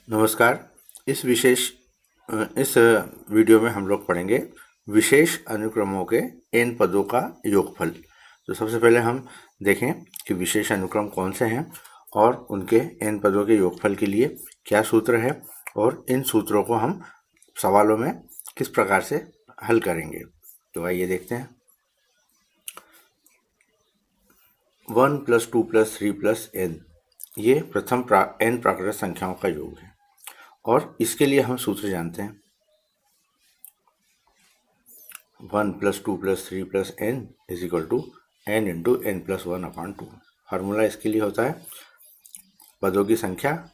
नमस्कार। इस वीडियो में हम लोग पढ़ेंगे विशेष अनुक्रमों के n पदों का योगफल। तो सबसे पहले हम देखें कि विशेष अनुक्रम कौन से हैं और उनके n पदों के योगफल के लिए क्या सूत्र है और इन सूत्रों को हम सवालों में किस प्रकार से हल करेंगे। तो आइए देखते हैं। 1 + 2 + 3 + n ये प्रथम n प्राकृत संख्याओं का योग है और इसके लिए हम सूत्र जानते हैं। 1 + 2 + 3 + n = n × n + 1/2। फार्मूला इसके लिए होता है पदों की संख्या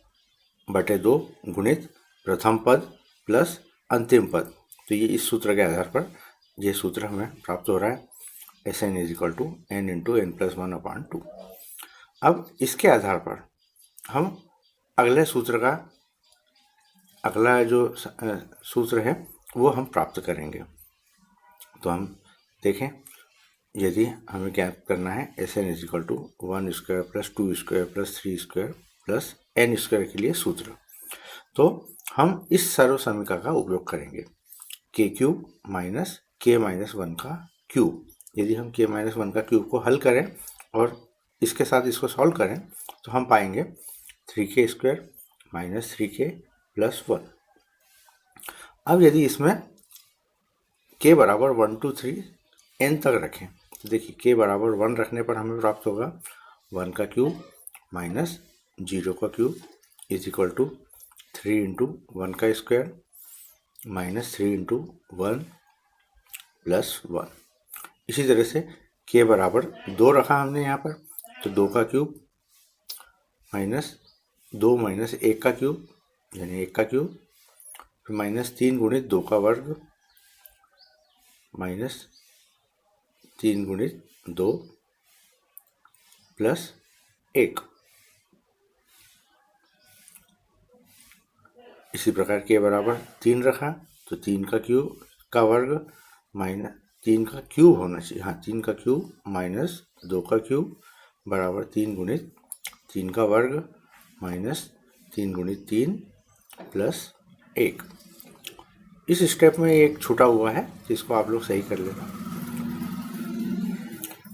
बटे 2 गुणित प्रथम पद प्लस अंतिम पद। तो ये इस सूत्र के आधार पर ये सूत्र हमें प्राप्त हो रहा है Sn = n × n + 1/2। अब इसके आधार पर हम अगले सूत्र का अगला जो सूत्र है वो हम प्राप्त करेंगे। तो हम देखें, यदि हमें क्या करना है Sn = 1² + 2² + 3² + n² के लिए सूत्र, तो हम इस सर्व समीकरण का उपयोग करेंगे k³ - k - 1 का क्यूब। यदि हम k - 1 का क्यूब को हल करें और इसके साथ इसको सॉल्व करें तो हम पाएंगे 3k² - 3k + 1। अब यदि इसमें k बराबर 1 2 3 n तक रखें तो देखिए k बराबर 1 रखने पर हमें प्राप्त होगा 1 का क्यूब माइनस 0 का क्यूब = 3 × 1 का स्क्वायर माइनस 3 × 1 + 1। इसी तरह से k बराबर 2 रखा हमने यहाँ पर, तो 2 का क्यूब माइनस 2 - 1 का क्यूब यानी 1 का क्यूब, फिर -3 × 2 का वर्ग -3 × 2 + 1। इसी प्रकार k बराबर 3 रखा तो 3 का क्यूब का वर्ग माइनस 3 का क्यूब होना चाहिए, हाँ 3 का क्यूब माइनस 2 का क्यूब बराबर 3 × 3 का वर्ग माइनस 3 × 3 + 1। इस स्टेप में एक छूटा हुआ है जिसको आप लोग सही कर लेना।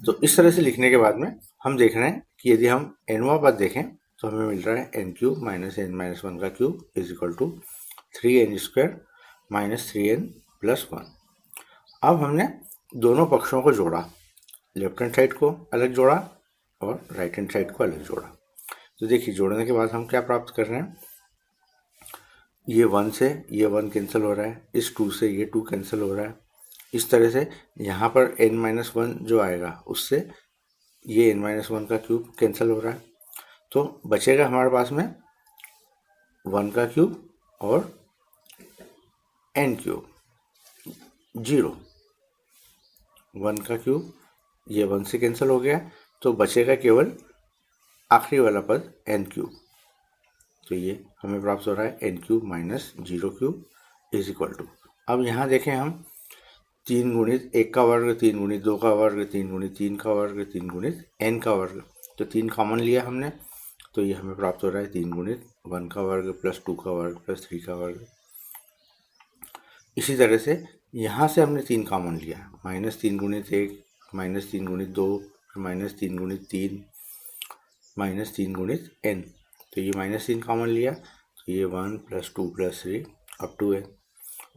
तो इस तरह से लिखने के बाद में हम देख रहे हैं कि यदि हम nवां पद देखें तो हमें मिल रहा है n³ - n - 1 का क्यूब = 3n² - 3n + 1। अब हमने दोनों पक्षों को जोड़ा, लेफ्ट हैंड साइड को अलग जोड़ा और राइट हैंड साइड को अलग जोड़ा। तो देखिए जोड़ने के बाद हम क्या प्राप्त कर रहे हैं, ये 1 से ये 1 कैंसिल हो रहा है, इस 2 से ये 2 कैंसिल हो रहा है। इस तरह से यहाँ पर n - 1 जो आएगा उससे ये n - 1 का क्यूब कैंसिल हो रहा है, तो बचेगा हमारे पास में 1 का क्यूब और n³ 0। 1 का क्यूब ये 1 से कैंसिल हो गया तो बचेगा केवल आखिरी वाला पद n³। तो ये हमें प्राप्त हो रहा है n³ - 0³ = अब यहाँ देखें हम 3 × 1 का वर्ग 3 × 2 का वर्ग 3 × 3 का वर्ग 3 × n का वर्ग, तो 3 कॉमन लिया हमने तो ये हमें प्राप्त हो रहा है 3 × 1 का वर्ग + 2 का वर्ग + 3 का वर्ग। इसी तरह से यहाँ से हमने 3 कॉमन लिया, -3 × 1 -3 × 2 -3 × 3 -3 × n, तो ये -3 कॉमन लिया तो ये 1 + 2 + 3 अप टू n।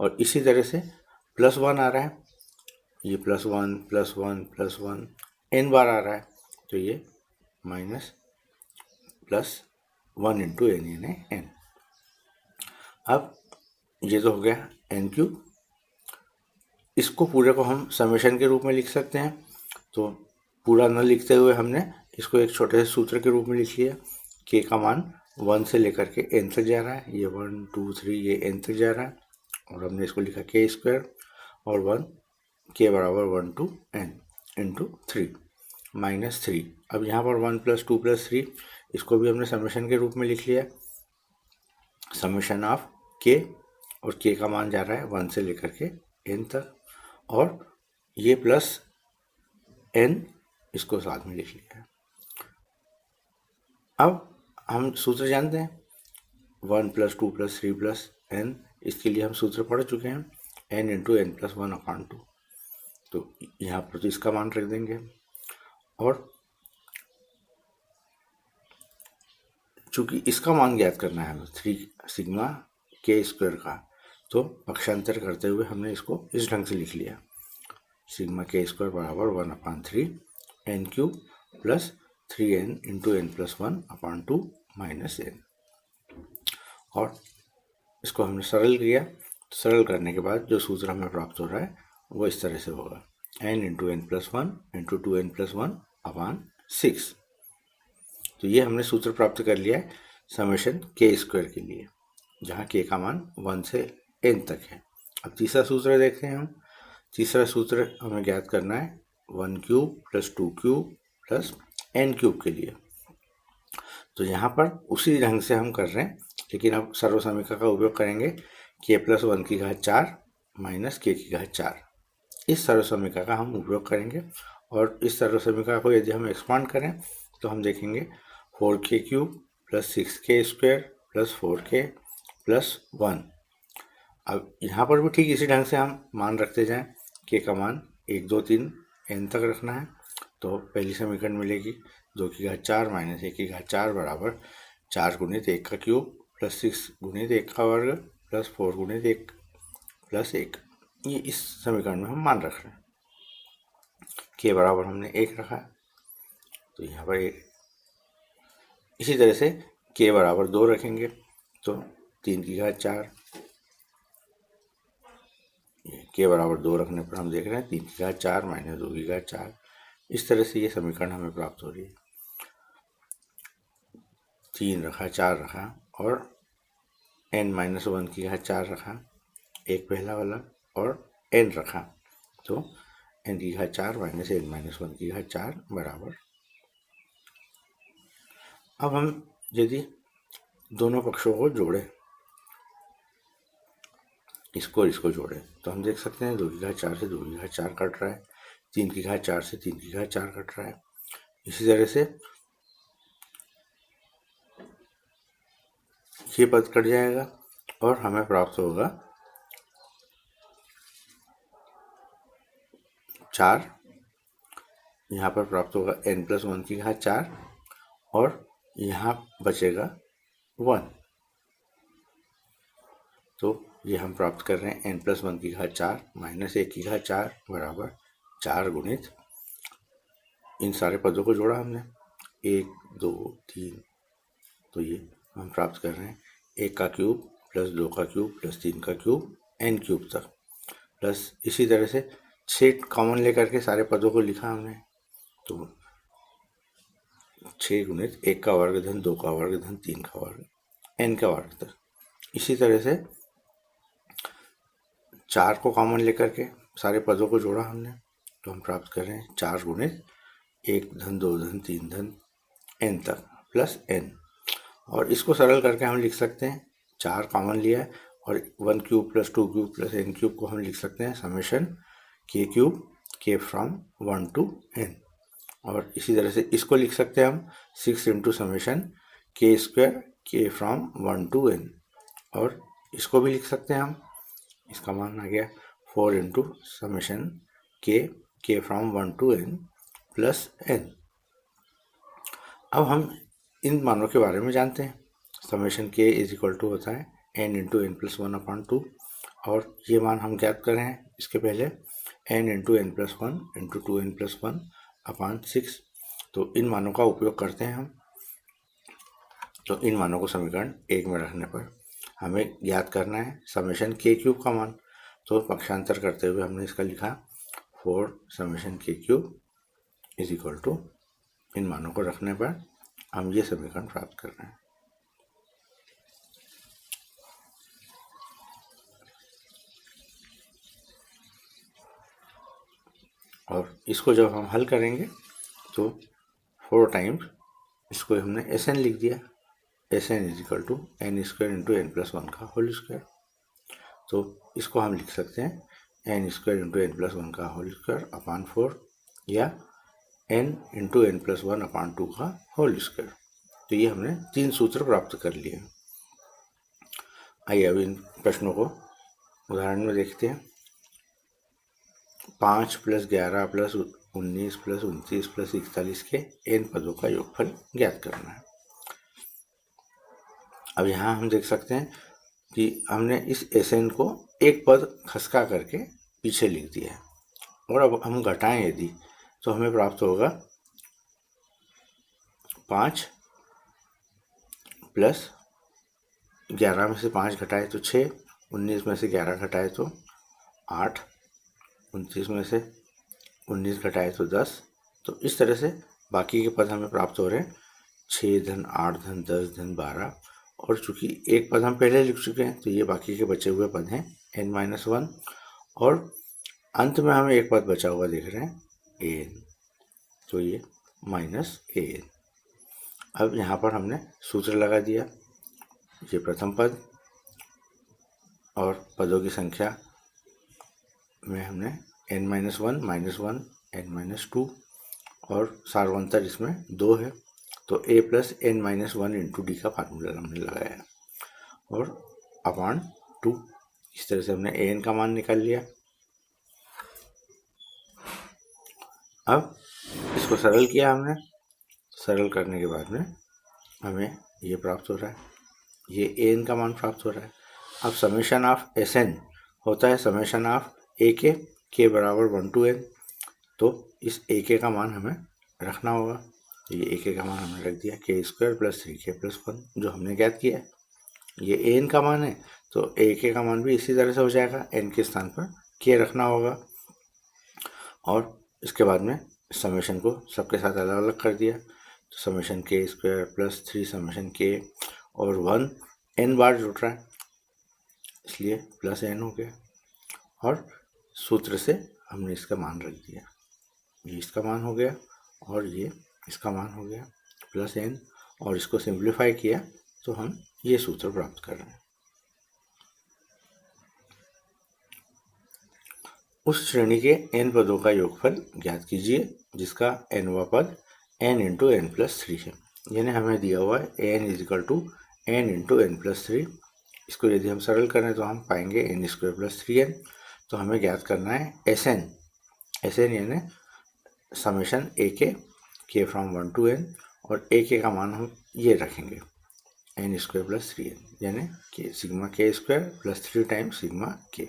और इसी तरह से +1 आ रहा है, ये +1 +1 +1 n बार आ रहा है तो ये -+1 × n यानी n। अब ये तो हो गया n³। इसको पूरे को हम समेशन के रूप में लिख सकते हैं, तो पूरा न लिखते हुए हमने इसको एक छोटे से सूत्र के रूप में लिख लिया। k का मान 1 से लेकर के n तक जा रहा है, ये 1 2 3 ये n तक जा रहा है और हमने इसको लिखा k² और 1 k बराबर 1 to n × 3 -3। अब यहाँ पर 1 + 2 + 3 इसको भी हमने समेशन के रूप में लिख लिया, समेशन ऑफ k, और k का मान जा रहा है 1 से लेकर के n तक, और ये प्लस n इसको साथ में लिख लिया है। अब हम सूत्र जानते हैं 1 + 2 + 3 + n, इसके लिए हम सूत्र पढ़ चुके हैं, n × n+1/2। तो यहाँ पर तो इसका मान रख देंगे। और चूंकि इसका मान ज्ञात करना है हमें 3 सिग्मा k² का, तो पक्षांतर करते हुए हमने इसको इस ढंग से लिख लिया, sigma k² = 1/3 n³ + 3n × n+1/2 - n। और इसको हमने सरल किया। सरल करने के बाद जो सूत्र हमें प्राप्त हो रहा है वो इस तरह से होगा, n × n+1 × 2n+1/6। तो ये हमने सूत्र प्राप्त कर लिया है समेशन k² के लिए, जहाँ k का मान 1 से n तक है। अब तीसरा सूत्र देखते हैं हम। तीसरा सूत्र हमें ज्ञात करना है 1³ + 2³ + n³ के लिए। तो यहाँ पर उसी ढंग से हम कर रहे हैं, लेकिन अब सर्वसमीका का उपयोग करेंगे, k+1 की घात 4 - k की घात 4। इस सर्वसमीका का हम उपयोग करेंगे। और इस सर्वसमीका को यदि हम एक्सपांड करें तो हम देखेंगे 4k³ + 6k² + 4k + 1। अब यहाँ पर भी ठीक इसी ढंग से हम मान रखते जाएं, k का मान 1 2 3 n तक रखना है। तो पहली समीकरण मिलेगी 2 की घात 4 - 1 की घात 4 = 4 × 1 का क्यूब + 6 × 1 का वर्ग + 4 × 1 + 1। ये इस समीकरण में हम मान रख रहे हैं। k बराबर हमने 1 रखा, तो यहाँ पर 1। इसी तरह से k बराबर 2 रखेंगे तो 3 की घात 4, k बराबर 2 रखने पर हम देख रहे हैं 3 की घात 4 - 2 की घात 4। इस तरह से ये समीकरण हमें प्राप्त हो रही है। 3 रखा, 4 रखा और n - 1 की घात 4 रखा, एक पहला वाला, और n रखा, तो n की घात 4 - n - 1 की घात 4 बराबर। अब हम यदि दोनों पक्षों को जोड़ें, इसको इसको जोड़ें, तो हम देख सकते हैं 2 की घात 4 से 2 की घात 4 कट रहा है, 3 की घात 4 से 3 की घात 4 कट रहा है। इसी तरह से ये पद कट जाएगा और हमें प्राप्त होगा 4। यहाँ पर प्राप्त होगा n+1 की घात 4 और यहाँ बचेगा 1। तो ये हम प्राप्त कर रहे हैं n+1 की घात 4 - 1 की घात 4 = 4 गुणित, इन सारे पदों को जोड़ा हमने 1 2 3, तो ये हम प्राप्त कर रहे हैं 1 का क्यूब + 2 का क्यूब + 3 का क्यूब n³ तक, प्लस इसी तरह से 6 कॉमन लेकर के सारे पदों को लिखा हमने, तो 6 गुणित 1 का वर्ग धन 2 का वर्ग धन 3 का वर्ग n का वर्ग तक। इसी तरह से 4 को कॉमन लेकर के सारे पदों को जोड़ा हमने, तो हम प्राप्त कर रहे हैं 4 गुणित 1 धन 2 धन 3 धन n तक प्लस n। और इसको सरल करके हम लिख सकते हैं, 4 कॉमन लिया है और 1³ + 2³ + n³ को हम लिख सकते हैं summation k³ k from 1 to n। और इसी तरह से इसको लिख सकते हैं हम 6 × summation k² k from 1 to n। और इसको भी लिख सकते हैं हम, इसका मान आ गया 4 × summation k from 1 to n plus n। अब हम इन मानों के बारे में जानते हैं। समेशन k = होता है n × n+1/2, और ये मान हम ज्ञात कर रहे हैं इसके पहले n × n+1 × 2n+1/6। तो इन मानों का उपयोग करते हैं हम। तो इन मानों को समीकरण 1 में रखने पर हमें ज्ञात करना है समेशन k³ का मान। तो पक्षांतर करते हुए हमने इसका लिखा 4 समेशन k³ = इन मानों को रखने पर हम ये समीकरण प्राप्त कर रहे हैं। और इसको जब हम हल करेंगे तो 4 टाइम्स इसको हमने Sn लिख दिया, Sn = n² × n+1 का होल स्क्वायर। तो इसको हम लिख सकते हैं n² × n+1 का होल स्क्वायर 4 या n × n+1/2 का होल स्क्वायर। तो ये हमने 3 सूत्र प्राप्त कर लिए। आइए अब इन प्रश्नों को उदाहरण में देखते हैं। 5 + 11 + 19 + 29 + 41 के n पदों का योगफल ज्ञात करना है। अब यहाँ हम देख सकते हैं कि हमने इस Sn को एक पद खसका करके पीछे लिख दिया है, और अब हम घटाएं यदि तो हमें प्राप्त होगा 5 + 11 में से 5 घटाए तो 6, 19 में से 11 घटाए तो 8, 29 में से 19 घटाए तो 10। तो इस तरह से बाकी के पद हमें प्राप्त हो रहे हैं 6 धन 8 धन 10 धन 12, और चूंकि एक पद हम पहले लिख चुके हैं तो ये बाकी के बचे हुए पद हैं n-1, और अंत में हमें एक पद बचा हुआ देख रहे हैं an, तो ये -an। अब यहाँ पर हमने सूत्र लगा दिया, ये प्रथम पद और पदों की संख्या में हमने n-1 -1 n-2 और सार्वंतर इसमें 2 है, तो a + n-1 × d का फार्मूला हमने लगाया और अपॉन 2। इस तरह से हमने an का मान निकाल लिया। अब इसको सरल किया हमने, सरल करने के बाद में हमें ये प्राप्त हो रहा है, ये an का मान प्राप्त हो रहा है। अब समेशन ऑफ Sn होता है समेशन ऑफ ak, k बराबर 1 to n, तो इस ak का मान हमें रखना होगा। तो ये ak का मान हमने रख दिया k² + 3k + 1, जो हमने ज्ञात किया है। ये an का मान है तो ak का मान भी इसी तरह से हो जाएगा, n के स्थान पर k रखना होगा। और इसके बाद में समेशन को सबके साथ अलग अलग कर दिया, तो समेशन k² + 3 समेशन k, और 1 n बार जुड़ रहा है इसलिए +n हो गया, और सूत्र से हमने इसका मान रख दिया, ये इसका मान हो गया और ये इसका मान हो गया +n, और इसको सिंप्लीफाई किया तो हम ये सूत्र प्राप्त कर रहे हैं। उस श्रेणी के n पदों का योगफल ज्ञात कीजिए जिसका nवां पद n × n + 3 है। यानी हमें दिया हुआ है n = n × n + 3। इसको यदि हम सरल करें तो हम पाएंगे n² + 3n। तो हमें ज्ञात करना है Sn यानी summation ak k from 1 to n, और ak का मान हम ये रखेंगे n² + 3n यानी sigma k² + 3 times sigma k,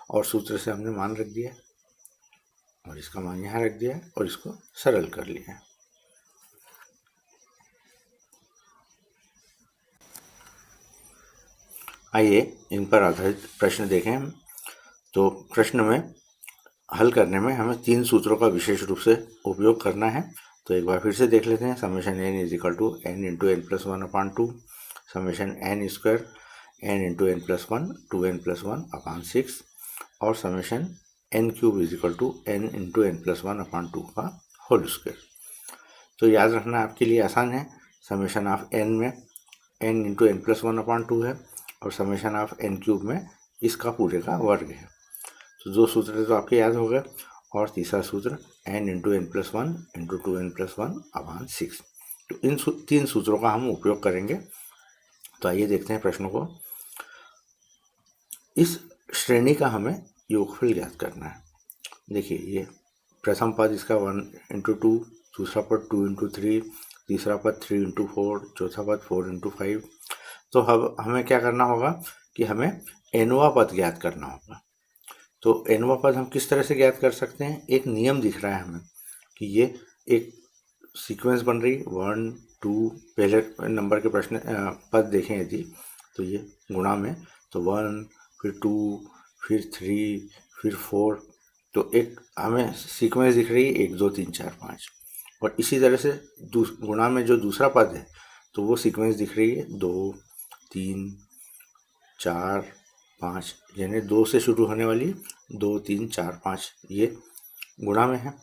और सूत्र से हमने मान रख दिया और इसका मान यहाँ रख दिया और इसको सरल कर लिया। आइए इन पर आधारित प्रश्न देखें। तो प्रश्न में हल करने में हमें 3 सूत्रों का विशेष रूप से उपयोग करना है। तो एक बार फिर से देख लेते हैं। Summation n = n × n + 1/2, summation n² n × n + 1 2n + 1/6, और समेशन n³ = n × n + 1/2 का होल स्क्वायर। तो याद रखना आपके लिए आसान है, समेशन ऑफ n में n × n + 1/2 है और समेशन ऑफ n³ में इसका पूरे का वर्ग है। तो 2 सूत्र तो आपके याद हो गए, और तीसरा सूत्र n × n + 1 × 2n + 1/6। तो इन 3 सूत्रों का हम उपयोग करेंगे। तो आइए देखते हैं प्रश्नों को। इस श्रेणी का हमें योगफल ज्ञात करना है। देखिए ये प्रथम पद इसका 1 × 2, दूसरा पद 2 × 3, तीसरा पद 3 × 4, चौथा पद 4 × 5। तो अब हमें क्या करना होगा कि हमें nवां पद ज्ञात करना होगा। तो nवां पद हम किस तरह से ज्ञात कर सकते हैं, एक नियम दिख रहा है हमें कि ये एक सीक्वेंस बन रही 1 2, पहले नंबर के प्रश्न पद देखें यदि तो ये गुणा में, तो 1 फिर 2 फिर 3 फिर 4, तो एक हमें सीक्वेंस दिख रही है 1 2 3 4 5। और इसी तरह से गुणा में जो दूसरा पद है तो वो सीक्वेंस दिख रही है 2 3 4 5, यानी 2 से शुरू होने वाली 2 3 4 5 ये गुणा में है।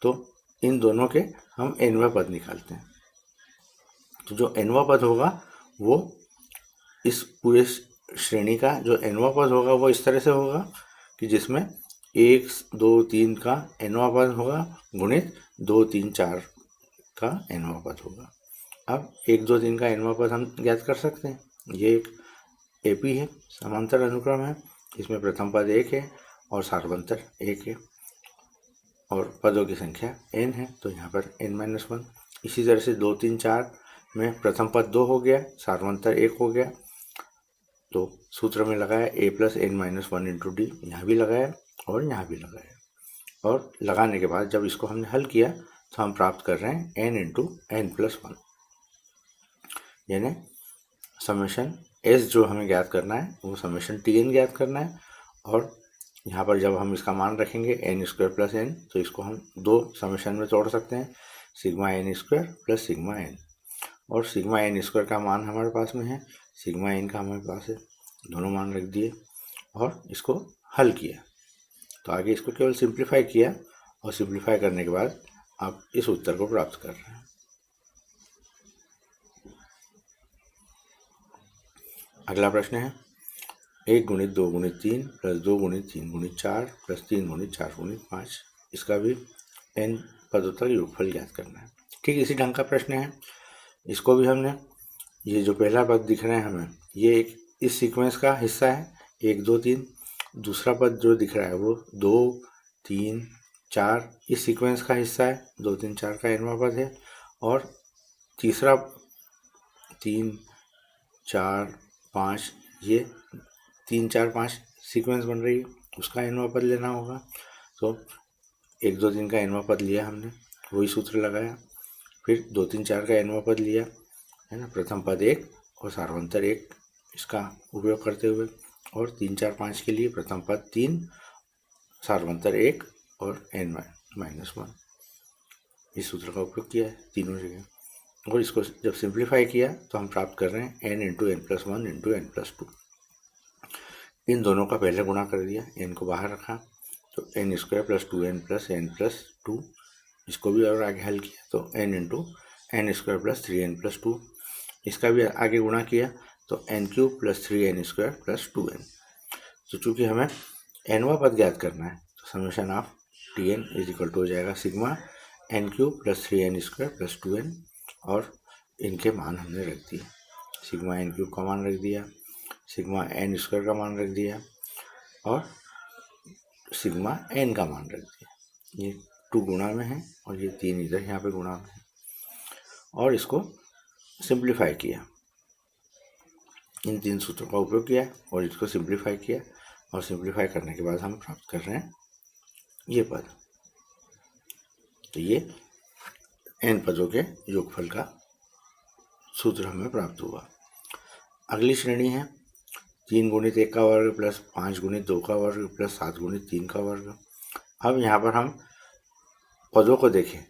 तो इन दोनों के हम nवां पद निकालते हैं। तो जो nवां पद होगा वो इस पूरे श्रेणी का जो nवां पद होगा वो इस तरह से होगा कि जिसमें 1 2 3 का nवां पद होगा गुणित 2 3 4 का nवां पद होगा। अब 1 2 3 का nवां पद हम ज्ञात कर सकते हैं, ये एक AP है, समांतर अनुक्रम है, इसमें प्रथम पद 1 है और सार्वंतर 1 है और पदों की संख्या n है, तो यहाँ पर n-1। इसी तरह से 2, 3, 4 में प्रथम पद 2 हो गया, सार्वंतर 1 हो गया, तो सूत्र में लगाया a + n-1 × d, यहाँ भी लगाया और यहाँ भी लगाया। और लगाने के बाद जब इसको हमने हल किया तो हम प्राप्त कर रहे हैं n × n+1, यानी समेशन s जो हमें ज्ञात करना है वो समेशन Tn ज्ञात करना है। और यहाँ पर जब हम इसका मान रखेंगे n² + n, तो इसको हम दो समेशन में तोड़ सकते हैं, σn² + σn। और σn² का मान हमारे पास में है, σn का हमारे पास है, दोनों मान रख दिए और इसको हल किया। तो आगे इसको केवल सिंप्लीफाई किया और सिंप्लीफाई करने के बाद आप इस उत्तर को प्राप्त कर रहे हैं। अगला प्रश्न है 1 × 2 × 3 + 2 × 3 × 4 + 3 × 4 × 5, इसका भी n पदों तक योगफल ज्ञात करना है। ठीक इसी ढंग का प्रश्न है, इसको भी हमने, ये जो पहला पद दिख रहे हैं हमें, ये एक इस सीक्वेंस का हिस्सा है, 1, 2, 3। दूसरा पद जो दिख रहा है वो 2, 3, 4 इस सीक्वेंस का हिस्सा है, 2, 3, 4 का nवां पद है। और तीसरा 3, 4, 5, ये 3, 4, 5 सीक्वेंस बन रही है, उसका nवां पद लेना होगा। तो 1, 2, 3 का nवां पद लिया हमने, वही सूत्र लगाया, फिर 2, 3, 4 का nवां पद लिया, है ना, प्रथम पद 1 और सार्वंतर 1 इसका उपयोग करते हुए, और 3, 4, 5 के लिए प्रथम पद 3, सार्वंतर 1 और n-1 इस सूत्र का उपयोग किया है तीनों जगह। और इसको जब सिंप्लीफाई किया तो हम प्राप्त कर रहे हैं n × n+1 × n+2। इन दोनों का पहले गुणा कर दिया, n को बाहर रखा, तो n² + 2n + n+2, इसको भी और आगे हल किया तो n × n² + 3n+2, इसका भी आगे गुणा किया तो n³ + 3n² + 2n। तो चूँकि हमें nवां पद ज्ञात करना है तो समेशन ऑफ Tn = हो जाएगा σn³ + 3n² + 2n, और इनके मान हमने रख दिए, σn³ का मान रख दिया, σn² का मान रख दिया और σn का मान रख दिया। ये 2 गुणा में है और ये 3 इधर यहाँ पे गुणा में है, और इसको सिंप्लीफाई किया, इन 3 सूत्रों का उपयोग किया और इसको सिंप्लीफाई किया, और सिंप्लीफाई करने के बाद हम प्राप्त कर रहे हैं ये पद। तो ये n पदों के योगफल का सूत्र हमें प्राप्त हुआ। अगली श्रेणी है 3 × 1 का वर्ग + 5 × 2 का वर्ग + 7 × 3 का वर्ग। अब यहाँ पर हम पदों को देखें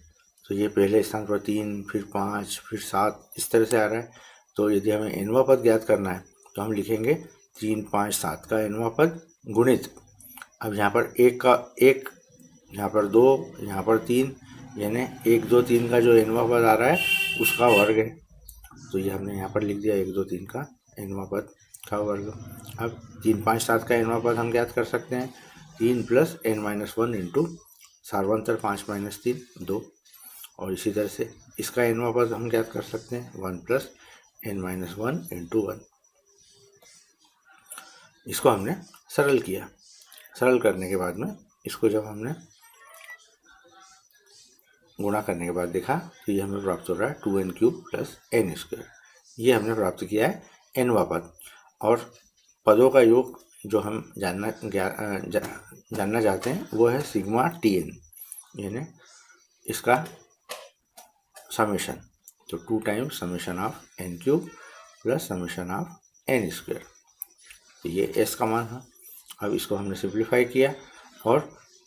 तो ये पहले स्थान पर 3, फिर 5, फिर 7 इस तरह से आ रहा है। तो यदि हमें nवां पद ज्ञात करना है तो हम लिखेंगे 3, 5, 7 का nवां पद गुणित, अब यहाँ पर 1 का 1, यहाँ पर 2, यहाँ पर 3, यानी 1, 2, 3 का जो nवां पद आ रहा है उसका वर्ग है। तो ये हमने यहाँ पर लिख दिया 1, 2, 3 का nवां पद का वर्ग। अब 3, 5, 7 का nवां पद हम ज्ञात कर सकते हैं, 3 + n-1 × सार्वंतर 5 - 3 2, और इसी तरह से इसका nवां पद हम ज्ञात कर सकते हैं 1 + n-1 × 1। इसको हमने सरल किया, सरल करने के बाद में इसको जब हमने गुणा करने के बाद देखा तो ये हमें प्राप्त हो रहा है 2n³ + n²। ये हमने प्राप्त किया है nवां पद, और पदों का योग जो हम जानना चाहते हैं वो है σTn, यानी इसका समेशन, तो 2 times summation of n³ + summation of n²। तो ये s का मान है। अब इसको हमने सिंप्लीफाई किया और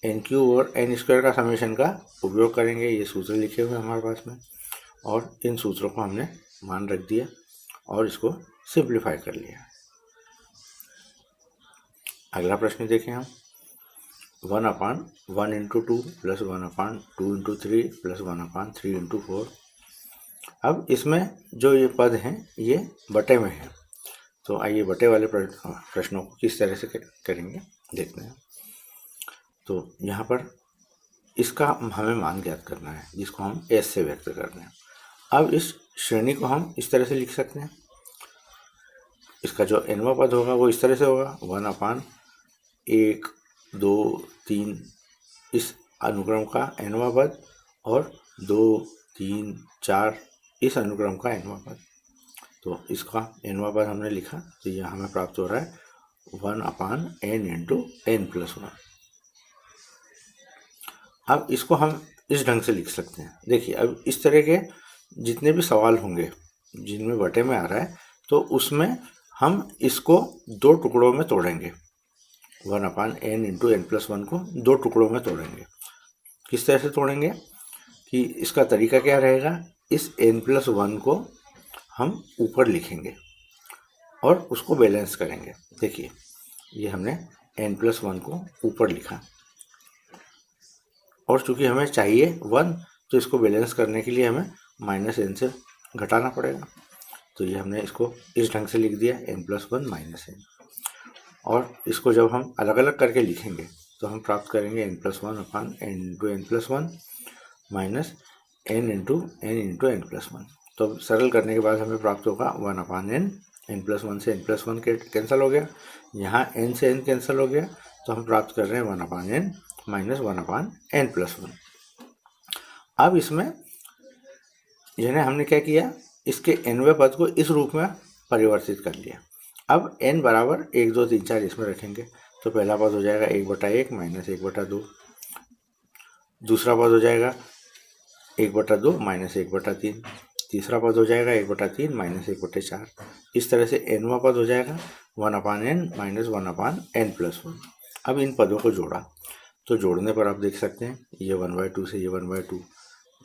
n³ और n² का समेशन का उपयोग करेंगे, ये सूत्र लिखे हुए हमारे पास में, और इन सूत्रों को हमने मान रख दिया और इसको सिंप्लीफाई कर लिया। अगला प्रश्न देखें हम 1/1 × 2 + 1/2 × 3 + 1/3 × 4। अब इसमें जो ये पद हैं ये बटे में है, तो आइए बटे वाले प्रश्नों को किस तरह से करेंगे देखते हैं। तो यहाँ पर इसका हमें मान ज्ञात करना है जिसको हम s से व्यक्त कर रहे हैं। अब इस श्रेणी को हम इस तरह से लिख सकते हैं, इसका जो nवां पद होगा वो इस तरह से होगा 1/1, 2, 3 इस अनुक्रम का nवां पद और 2, 3, 4 इस अनुक्रम का nवां पद। तो इसका nवां पद हमने लिखा, तो यह हमें प्राप्त हो रहा है 1/n इंटू n+1। अब इसको हम इस ढंग से लिख सकते हैं। देखिए, अब इस तरह के जितने भी सवाल होंगे जिनमें बटे में आ रहा है, तो उसमें हम इसको दो टुकड़ों में तोड़ेंगे। 1/n इंटू n+1 को दो टुकड़ों में तोड़ेंगे। किस तरह से तोड़ेंगे कि इसका तरीका क्या रहेगा, इस n+1 को हम ऊपर लिखेंगे और उसको बैलेंस करेंगे। देखिए, ये हमने n+1 को ऊपर लिखा और चूंकि हमें चाहिए 1, तो इसको बैलेंस करने के लिए हमें -n से घटाना पड़ेगा। तो ये हमने इसको इस ढंग से लिख दिया n+1 -n। और इसको जब हम अलग अलग करके लिखेंगे तो हम प्राप्त करेंगे n+1/n into n+1 minus n into n+1। तो सरल करने के बाद हमें प्राप्त होगा 1/n, n+1 से n+1 कैंसिल हो गया, यहाँ n से n कैंसिल हो गया, तो हम प्राप्त कर रहे हैं 1/n माइनस 1/n+1। अब इसमें यानी हमने क्या किया, इसके nवें पद को इस रूप में परिवर्तित कर लिया। अब n बराबर 1, 2, 3, 4 इसमें रखेंगे, तो पहला पद हो जाएगा 1/1 माइनस 1/2, दूसरा पद हो जाएगा 1/2 माइनस 1/3, तीसरा पद हो जाएगा 1/3 माइनस 1/4। इस तरह से nवां पद हो जाएगा 1/n माइनस 1/n+1। अब इन पदों को जोड़ा, तो जोड़ने पर आप देख सकते हैं ये 1/2 से ये 1/2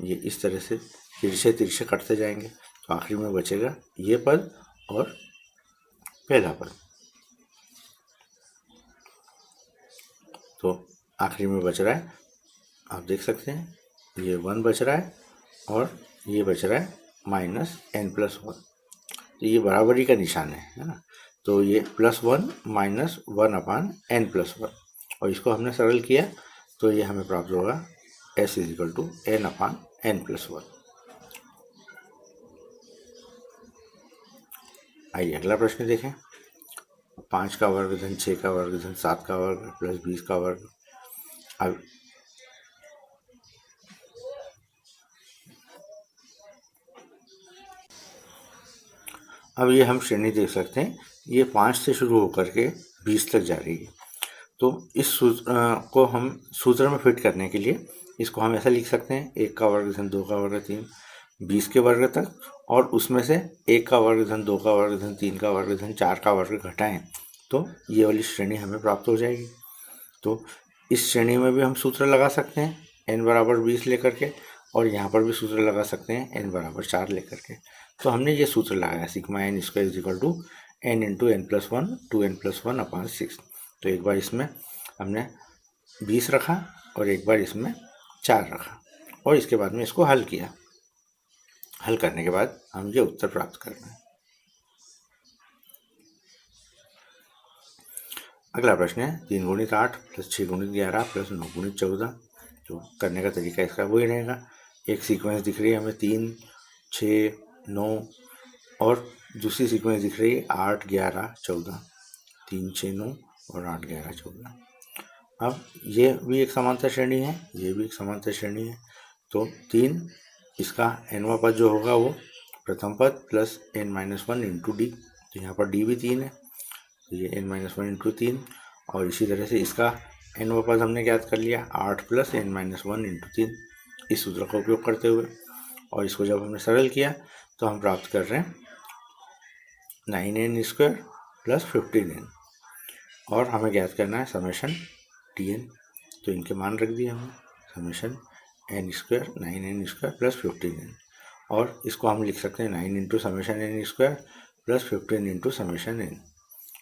ये इस तरह से तिरछे तिरछे कटते जाएंगे, तो आखिरी में बचेगा ये पद और पहला पद। तो आखिरी में बच रहा है, आप देख सकते हैं ये 1 बच रहा है और ये बच रहा है -n+1। तो ये बराबरी का निशान है ना। तो ये +1 माइनस 1/n+1 और इसको हमने सरल किया, तो ये हमें प्राप्त होगा s = n/n+1। आइए अगला प्रश्न देखें। 5 का वर्ग धन 6 का वर्ग धन 7 का वर्ग प्लस 20 का वर्ग। अब ये हम श्रेणी देख सकते हैं, ये 5 से शुरू होकर के 20 तक जा रही है। तो इस सूत्र को हम सूत्र में फिट करने के लिए इसको हम ऐसा लिख सकते हैं, 1 का वर्ग धन 2 का वर्ग 3 20 के वर्ग तक, और उसमें से 1 का वर्ग धन 2 का वर्ग धन 3 का वर्ग धन 4 का वर्ग घटाएं, तो ये वाली श्रेणी हमें प्राप्त हो जाएगी। तो इस श्रेणी में भी हम सूत्र लगा सकते हैं n बराबर 20 लेकर के, और यहाँ पर भी सूत्र लगा सकते हैं n बराबर 4 लेकर के। तो हमने ये सूत्र लगाया σn² = n into n+1 2n+1/6। तो एक बार इसमें हमने 20 रखा और एक बार इसमें 4 रखा और इसके बाद में इसको हल किया। हल करने के बाद हम ये उत्तर प्राप्त कर रहे हैं। अगला प्रश्न है 3 × 8 प्लस 6 × 11 प्लस 9 × 14। तो करने का तरीका इसका वही रहेगा, एक सीक्वेंस दिख रही है हमें 3, 6, 9 और दूसरी सीक्वेंस दिख रही है 8, 11, 14, 3, 6, 9 और 8, 11, 14। अब ये भी एक समांतर श्रेणी है, ये भी एक समांतर श्रेणी है। तो 3 इसका nवां पद जो होगा वो प्रथम पद प्लस n-1 इंटू डी, तो यहाँ पर डी भी 3 है, तो ये n-1 इंटू 3। और इसी तरह से इसका nवां पद हमने ज्ञात कर लिया 8 प्लस n-1 इंटू 3 इस सूत्र का उपयोग करते हुए, और इसको जब हमने सरल किया तो हम प्राप्त कर रहे हैं 9n² प्लस 15n, और हमें ज्ञात करना है समेशन tn। तो इनके मान रख दिए हमने, summation n² 9n² plus 15n, और इसको हम लिख सकते हैं 9 into summation n² plus 15 into summation n,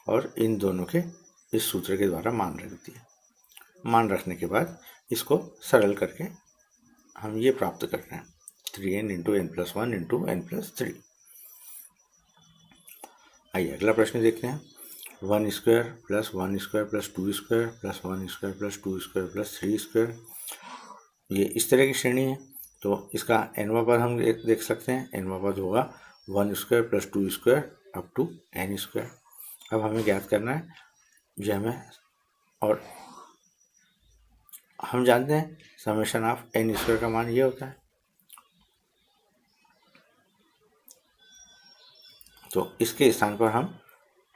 और इन दोनों के इस सूत्र के द्वारा मान रख दिए। मान रखने के बाद इसको सरल करके हम ये प्राप्त कर रहे हैं 3n into n+1 into n+3। आइए अगला प्रश्न देखते हैं। 1² plus 1² plus 2² plus 1² plus 2² plus 3², ये इस तरह की श्रेणी है। तो इसका nवां पद हम देख सकते हैं, nवां पद होगा 1² प्लस 2² अप टू n²। अब हमें ज्ञात करना है ये हमें, और हम जानते हैं समेशन ऑफ एन स्क्वायर का मान ये होता है। तो इसके स्थान पर हम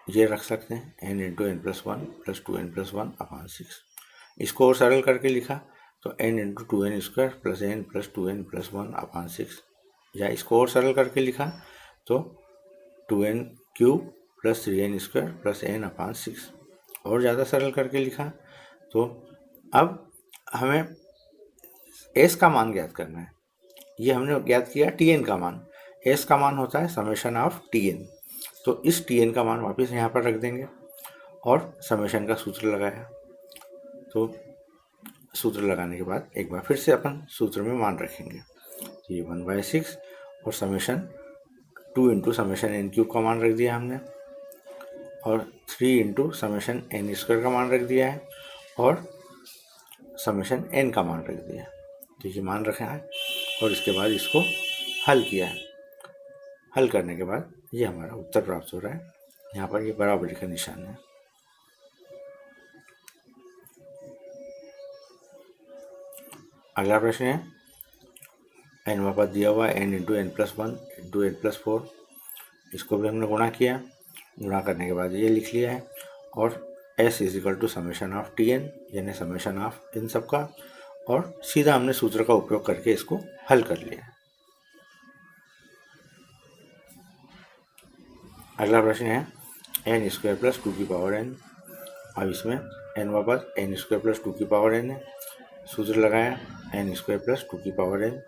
ये रख सकते हैं n into n plus one plus two n plus one upon six. इसको और सरल करके लिखा तो n into two n square plus n plus two n plus one upon six, या इसको और सरल करके लिखा तो two n cube plus three n square plus n upon six. और ज़्यादा सरल करके लिखा तो अब हमें एस का मान ज्ञात करना है। ये हमने ज्ञात किया टी एन का मान, एस का मान होता है समेशन ऑफ टी एन। तो इस टी एन का मान वापस यहाँ पर रख देंगे और समेशन का सूत्र लगाया। तो सूत्र लगाने के बाद एक बार फिर से अपन सूत्र में मान रखेंगे, ये 1/6 और summation 2 into summation n cube का मान रख दिया हमने, और 3 इंटू समेशन एन स्क्वायर का मान रख दिया है, और समेशन एन का मान रख दिया। तो ये मान रखा है और इसके बाद इसको हल किया है। हल करने के बाद ये हमारा उत्तर प्राप्त हो रहा है। यहाँ पर ये बराबरी का निशान है। अगला प्रश्न है एनवा पद दिया हुआ है n into n plus one into n plus four. इसको भी हमने गुणा किया, गुणा करने के बाद ये लिख लिया है, और S is equal to summation of T n, यानी समेशन ऑफ इन सब का, और सीधा हमने सूत्र का उपयोग करके इसको हल कर लिया है। अगला प्रश्न है एन स्क्वायर प्लस टू की पावर एन। अब इसमें एन वापस एन स्क्वायर प्लस टू की पावर एन है, सूत्र लगाया एन स्क्वायर प्लस टू की पावर एन।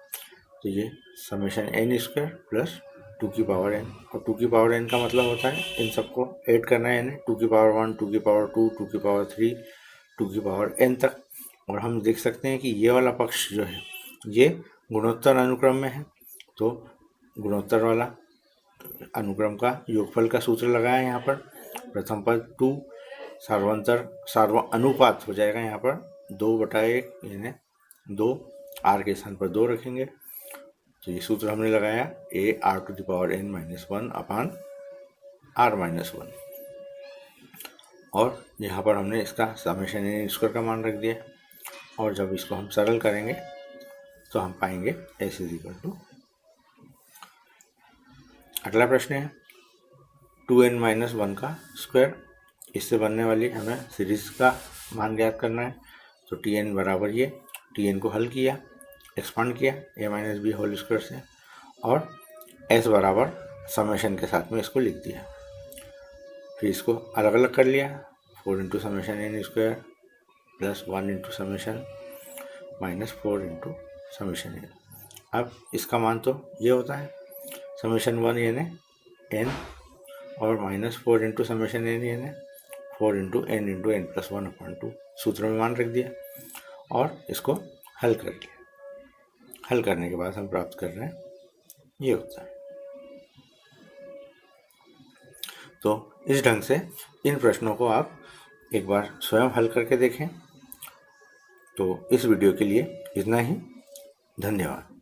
तो ये summation n square plus two की पावर एन, और टू की पावर एन का मतलब होता है इन सबको ऐड करना है, यानी टू की पावर वन, टू की पावर टू, टू की पावर थ्री, टू की पावर एन तक। और हम देख सकते हैं कि ये वाला पक्ष जो है ये गुणोत्तर अनुक्रम में है, तो गुणोत्तर वाला अनुक्रम का योगफल का सूत्र लगाया यहाँ पर। प्रथम पद 2 सार्व अनुपात हो जाएगा यहाँ पर 2/1, यानी 2 आर के स्थान पर 2 रखेंगे। तो ये सूत्र हमने लगाया a r to the power n minus one upon r minus one, और यहाँ पर हमने इसका समेशन एन स्क्वायर का मान रख दिया। और जब इसको हम सरल करेंगे तो हम पाएंगे एस इज इक्वल टू। अगला प्रश्न है 2n माइनस वन का स्क्वायर। इससे बनने वाली हमें सीरीज का मान ज्ञात करना है। तो tn बराबर ये, tn को हल किया, एक्सपांड किया a minus b whole square से, और s बराबर समेशन के साथ में इसको लिख दिया। फिर इसको अलग अलग कर लिया, 4 into summation n square plus 1 into summation minus 4 into summation n. अब इसका मान तो ये होता है समेशन 1 यानी एन, और माइनस 4 इंटू समेशन एन यानी 4 into n plus one upon two. सूत्र में मान रख दिया और इसको हल कर लिया। हल करने के बाद हम प्राप्त कर रहे हैं ये होता है। तो इस ढंग से इन प्रश्नों को आप एक बार स्वयं हल करके देखें। तो इस वीडियो के लिए इतना ही। धन्यवाद।